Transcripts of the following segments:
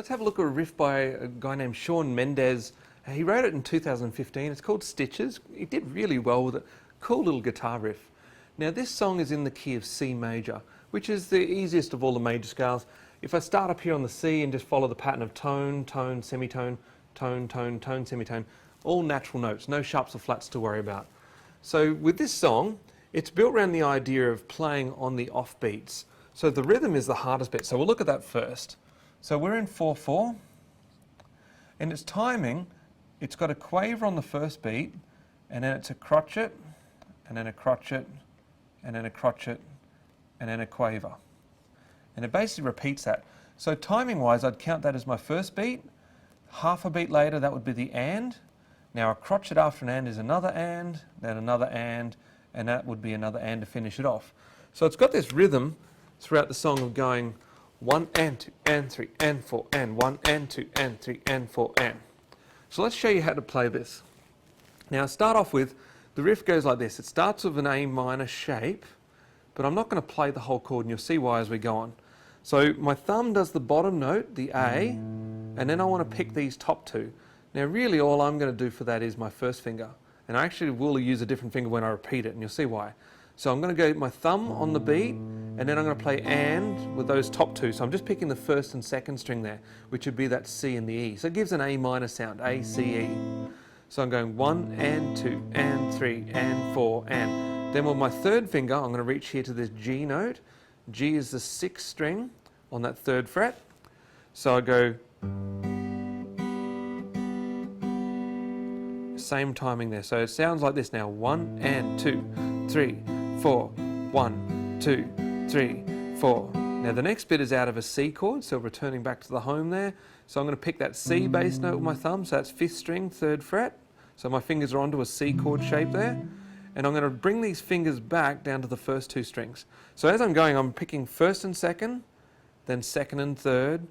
Let's have a look at a riff by a guy named Shawn Mendes. He wrote it in 2015. It's called Stitches. He did really well with it. Cool little guitar riff. Now this song is in the key of C major, which is the easiest of all the major scales. If I start up here on the C and just follow the pattern of tone, tone, semitone, tone, tone, tone, semitone, all natural notes, no sharps or flats to worry about. So with this song, it's built around the idea of playing on the off beats. So the rhythm is the hardest bit. So we'll look at that first. So we're in 4/4, and its timing, it's got a quaver on the first beat, and then it's a crotchet, and then a crotchet, and then a crotchet, and then a quaver. And it basically repeats that. So timing-wise, I'd count that as my first beat. Half a beat later, that would be the and. Now a crotchet after an and is another and, then another and that would be another and to finish it off. So it's got this rhythm throughout the song of going 1 and 2 and 3 and 4 and 1 and 2 and 3 and 4 and. So let's show you how to play this. Now start off with, the riff goes like this. It starts with an A minor shape, but I'm not going to play the whole chord, and you'll see why as we go on. So my thumb does the bottom note, the A, and then I want to pick these top two. Now really all I'm going to do for that is my first finger, and I actually will use a different finger when I repeat it, and you'll see why. So I'm going to go my thumb on the beat, and then I'm going to play and with those top two. So I'm just picking the first and second string there, which would be that C and the E. So it gives an A minor sound, A, C, E. So I'm going 1 and 2 and 3 and 4 and. Then with my third finger, I'm going to reach here to this G note. G is the 6th string on that 3rd fret. So I go, same timing there. So it sounds like this now, 1 and 2, 3, 4, 1, 2, 3, 4. Now the next bit is out of a C chord, so returning back to the home there. So I'm going to pick that C bass note with my thumb, so that's 5th string, 3rd fret. So my fingers are onto a C chord shape there. And I'm going to bring these fingers back down to the first 2 strings. So as I'm going, I'm picking 1st and 2nd, then 2nd and 3rd,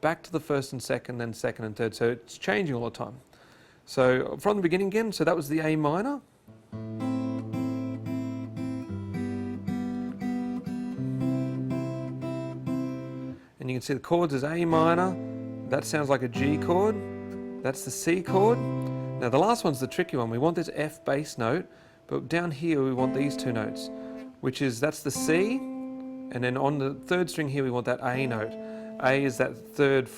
back to the 1st and 2nd, then 2nd and 3rd. So it's changing all the time. So from the beginning again, so that was the A minor. And you can see the chords is A minor, that sounds like a G chord, that's the C chord. Now the last one's the tricky one. We want this F bass note, but down here we want these 2 notes, which is, that's the C, and then on the 3rd string here we want that A note. A is that 3rd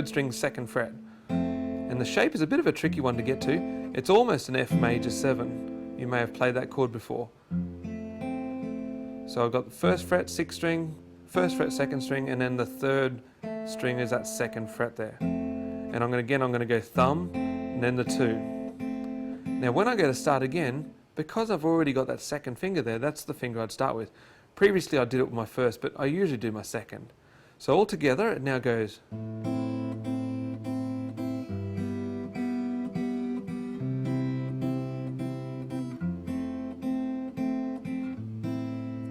string, 2nd fret. And the shape is a bit of a tricky one to get to. It's almost an F major 7. You may have played that chord before. So I've got the 1st fret, 6th string, 1st fret, 2nd string, and then the 3rd string is that 2nd fret there. And I'm going to go thumb, and then the 2. Now when I go to start again, because I've already got that 2nd finger there, that's the finger I'd start with. Previously I did it with my 1st, but I usually do my 2nd. So all together it now goes.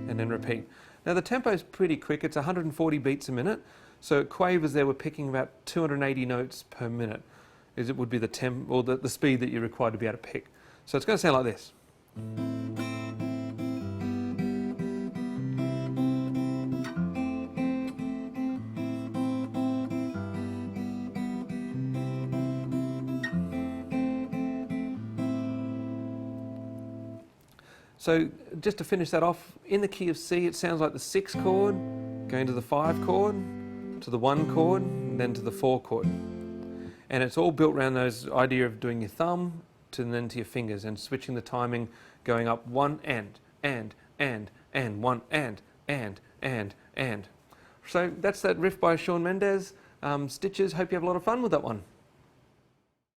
And then repeat. Now the tempo is pretty quick, it's 140 beats a minute, so at quavers there we're picking about 280 notes per minute, as it would be the tempo or the speed that you're required to be able to pick. So it's going to sound like this. So just to finish that off, in the key of C it sounds like the 6 chord, going to the 5 chord, to the 1 chord, and then to the 4 chord. And it's all built around those idea of doing your thumb then to your fingers and switching the timing, going up 1 and 1 and. So that's that riff by Shawn Mendes. Stitches, hope you have a lot of fun with that one.